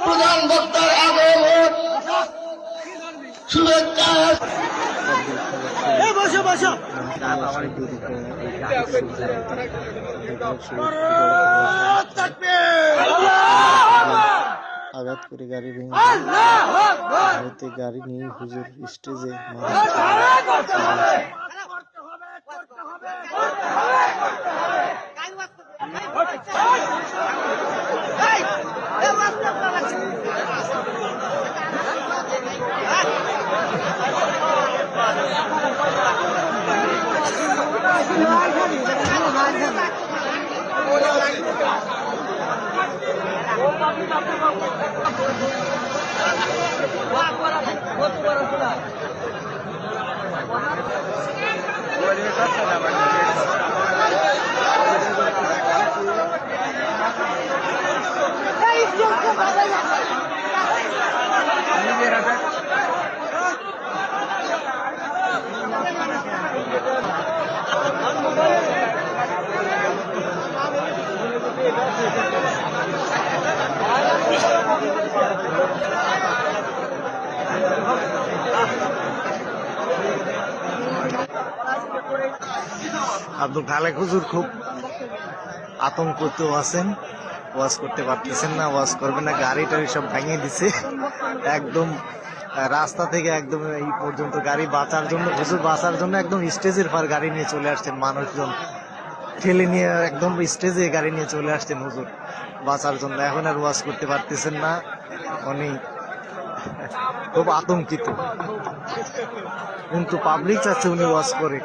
প্রধান বক্তার আগমন শুভেচ্ছা। আঘাত করে গাড়ি ভেঙে গাড়িতে গাড়ি নিয়ে হুজুর স্টেজে আব্দুল খালেক হুজুর খুব আতঙ্কিত আছেন, ওয়াজ করতে পারতেছেন না, ওয়াজ করবে না, গাড়ি টাড়ি সব ভেঙে দিছে একদম রাস্তা থেকে একদম এই পর্যন্ত গাড়ি বাঁচার জন্য, হুজুর বাঁচার জন্য একদম স্টেজের পার গাড়ি নিয়ে চলে আসছেন, মানুষজন ঠেলে নিয়ে একদম স্টেজে গাড়ি নিয়ে চলে আসছেন হুজুর বাঁচার জন্য। এখন আর ওয়াজ করতে পারতেছেন না, উনি খুব আতঙ্কিত, কিন্তু পাবলিক চাচ্ছে উনি ওয়াজ করে।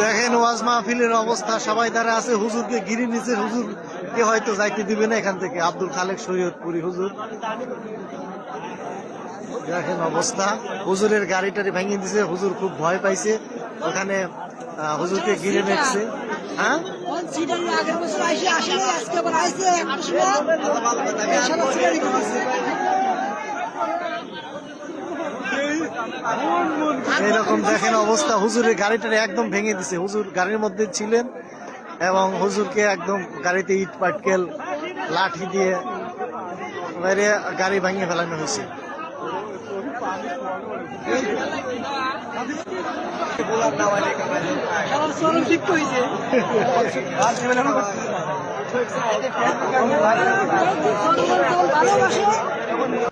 দেখেন ওয়াজ মাহফিলের অবস্থা, সবাই দ্বারা আছে, হুজুরকে গিরি নিচে, হুজুরকে হয়তো যাইতে দিবে না এখান থেকে। আব্দুল খালেক শরীয়তপুরি হুজুর, দেখেন অবস্থা, হুজুরের গাড়ি টাড়ি ভেঙে দিছে, হুজুর খুব ভয় পাইছে, ওখানে হুজুরকে গিরে নিচ্ছে। হ্যাঁ, এইরকম দেখেন অবস্থা, হুজুরের গাড়িটা একদম ভেঙে দিছে, হুজুর গাড়ির মধ্যে ছিলেন এবং হুজুরকে একদম গাড়িতে ইট পাটকেল লাঠি দিয়ে বাইরে গাড়ি ভেঙে ফেলানো হয়েছে।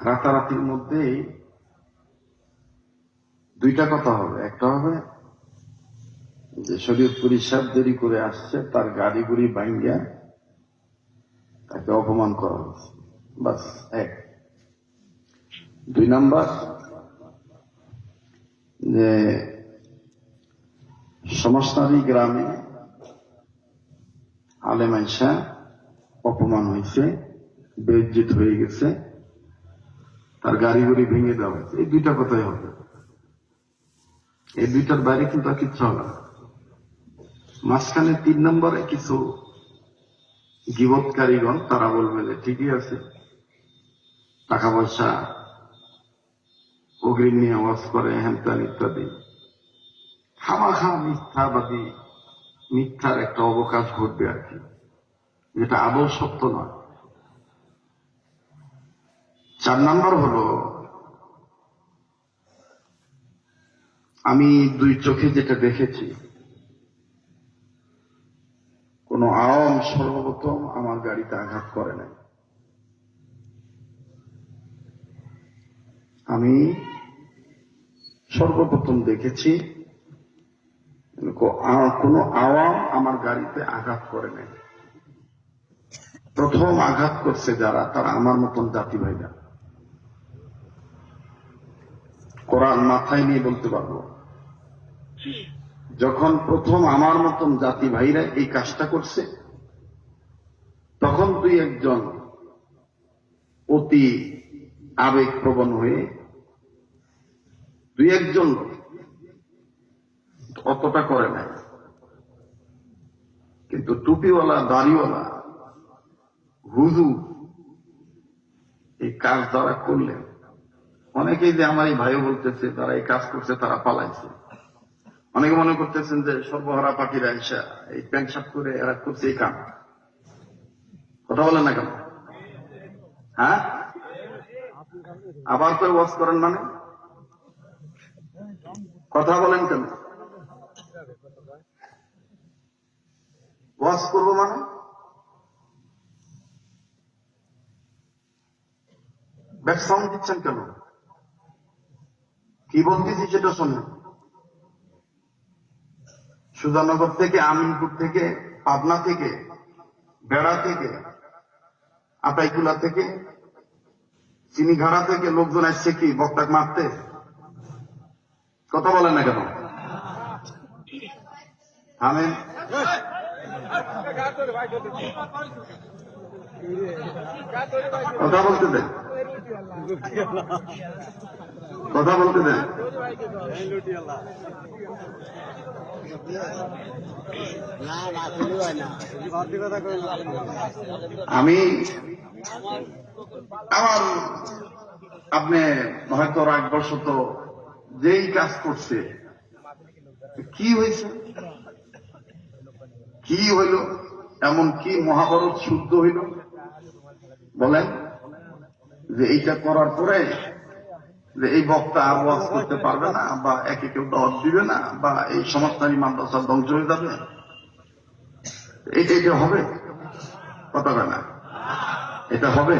রাতারাতির মধ্যে দুইটা কথা হবে, একটা হবে যে শরীয়তপুরি সাহেব দেরি করে আসছে, তার গাড়ি গুড়ি ভাঙ্গিয়া তাকে অপমান করা হচ্ছে, বাস এক। দুই নাম্বার যে সমস্তারি গ্রামে আলেম আয়েশা অপমান হয়েছে, বেইজ্জত হয়ে গেছে, তার গাড়ি গুড়ি ভেঙে দেওয়া হয়েছে। এই দুইটা কথাই হবে, এই দুইটার বাইরে কিন্তু আর কিচ্ছু হবে না। মাঝখানে তিন নম্বরে কিছু গীবতকারীগণ তারা বলবে যে ঠিকই আছে, টাকা পয়সা অগ্রিম নিয়ে আওয়াজ করে, হ্যান ইত্যাদি, খামাখা মিথ্যাবাদী, মিথ্যার একটা অবকাশ ঘটবে আর কি, যেটা আদৌ সত্য নয়। চার নম্বর হলো, আমি দুই চোখে যেটা দেখেছি, কোন আওয়াম সর্বপ্রথম আমার গাড়িতে আঘাত করে নাই। আমি সর্বপ্রথম দেখেছি কোন আওয়াম আমার গাড়িতে আঘাত করে নাই। প্রথম আঘাত করছে যারা, তারা আমার মতন জাতি ভাইরা। কোরআন মাথায় নিয়ে বলতে পারবো, যখন প্রথম আমার মতন জাতি ভাইরা এই কাজটা করছে, তখন দুই একজন অতি আবেগপ্রবণ হয়ে দুই একজন অতটা করে নাই, কিন্তু টুপিওয়ালা দাড়িওয়ালা হুজুর এই কাজ যারা করলেন, অনেকেই যে আমার এই ভাইও বলতেছে তারা এই কাজ করছে, তারা পালাইছে। অনেকে মনে করতেছেন যে সর্বহারা পাখিরা এসা এই প্যান্ট শার্ট করে এরা করছে এই কাম। কথা বলেন না কেন? হ্যাঁ, আবার তো ওয়াজ করেন মানে কথা বলেন কেন? ওয়াজ করবো মানে ব্যাক সাউন্ড দিচ্ছেন কেন? কি বলতেছি সেটা শোনেন। সুজানগর থেকে, আমিনপুর থেকে, পাবনা থেকে, বেড়া থেকে, আটাইকুলা থেকে, চিনিঘাড়া থেকে লোকজন আসছে কি বক্তাকে মারতে? কথা বলেন না কেন? আমেন। কথা বলতে দেন, কথা বলতে দেন। আমি আমার আপনি হয়তো রাগবশত যেই কাজ করছে, কি হয়েছে, কি হইল, এমন কি মহাভারত শুদ্ধ হইল বলেন? যে এইটা করার পরে যে এই বক্তা আর ওয়াজ করতে পারবে না, বা একে কেউ দাওয়াত দিবে না, বা এই সমাজতানি মাদ্রাসা ধ্বংস হয়ে যাবে, এটা হবে? কথা বলে না, এটা হবে?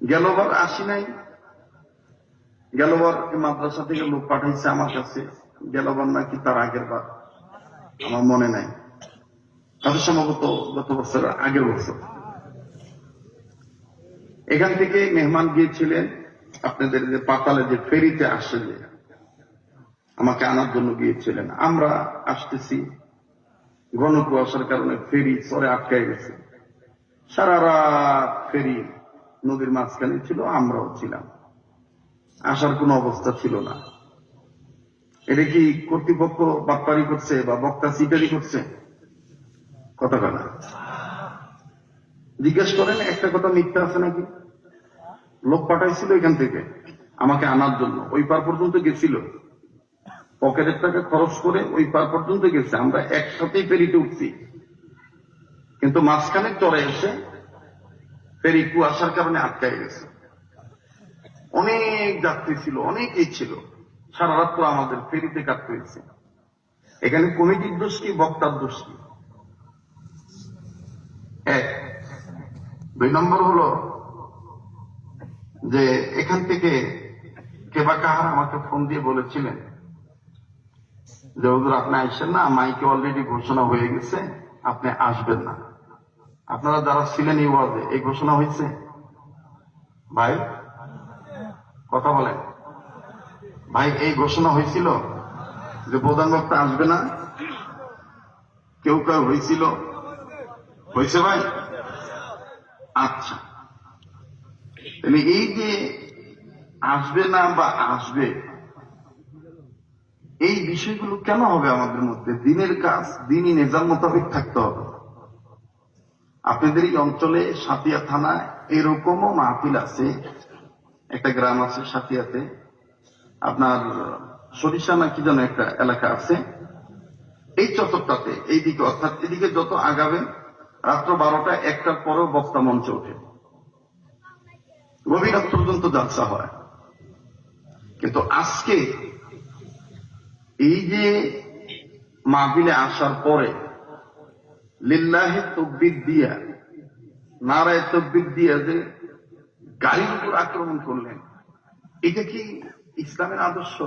গেলবার আসি নাই, গেলবার মাদ্রাসা থেকে লোক পাঠাইছে আমার কাছে, গেলবার নাকি তার আগের বার, আমার মনে নাই, তাদের সম্ভবত গত বছর, আগের বছর। এখান থেকে মেহমান গিয়েছিলেন আপনাদের যে পাতালে যে ফেরিতে আসে, যে আমাকে আনার জন্য গিয়েছিলেন। আমরা আসতেছি, ঘন কুয়াশার কারণে ফেরি চরে আটকায় গেছে। সারা রাত ফেরি নদীর মাঝখানে ছিল, আমরাও ছিলাম, আসার কোনো অবস্থা ছিল না। এটা কি কর্তৃপক্ষ বাটপারি করছে বা বক্তা সিটারি করছে? কথা বলে না, জিজ্ঞেস করেন একটা কথা মিথ্যা আছে নাকি? লোক পাঠাইছিল এখান থেকে আমাকে আনার জন্য, ওই পার পর্যন্ত গেছিল, পকেটের টাকা খরচ করে ওই পার পর্যন্ত গেছে, আমরা একসাথেই ফেরিতে উঠছি, কিন্তু মাঝখানে চলে এসে ফেরি কুয়াশার কারণে আটকায় গেছে। অনেক যাত্রী ছিল, অনেকেই ছিল, সারা রাত তো আমাদের ফেরিতে কাটতে হয়েছে। এখানে কমিটির দোষ কি, বক্তার দোষ কি? এক। দুই নম্বর হলো যে এখান থেকে কেবা কাহার আমাকে ফোন দিয়ে বলেছিলেন যে হুজুর আপনি আসছেন না, মাইকে অলরেডি ঘোষণা হয়ে গেছে, আপনি আসবেন না। আপনারা যারা ছিলেন এই ওয়াজে, এই ঘোষণা হয়েছে ভাই? কথা বলেন ভাই, এই ঘোষণা হয়েছিল যে প্রধান বক্তা আসবে না? কেউ কেউ হয়েছিল, হয়েছে ভাই? আচ্ছা, তাহলে এই যে আসবে না বা আসবে, এই বিষয়গুলো কেন হবে আমাদের মধ্যে? দিনের কাজ দিনই নিজাম মোতাবেক থাকতে হবে। আপনাদের এই অঞ্চলে সাতিয়া থানায় এরকমও মাহফিল আছে, একটা গ্রাম আছে সাতিয়াতে, আপনার সরিষা না কি যেন একটা এলাকা আছে, এই চত্বরটাতে এইদিকে, অর্থাৎ এদিকে যত আগাবেন রাত্র 12টা 1টার পরেও বক্তা মঞ্চে ওঠে, গভীর রাত পর্যন্ত জালসা হয়। কিন্তু আজকে এই যে মাহফিলে আসার পরে লিল্লাহে তকবীর দিয়া, নারায়ে তকবীর দিয়া যে গাড়ির উপর আক্রমণ করলেন, এটা কি ইসলামের আদর্শ?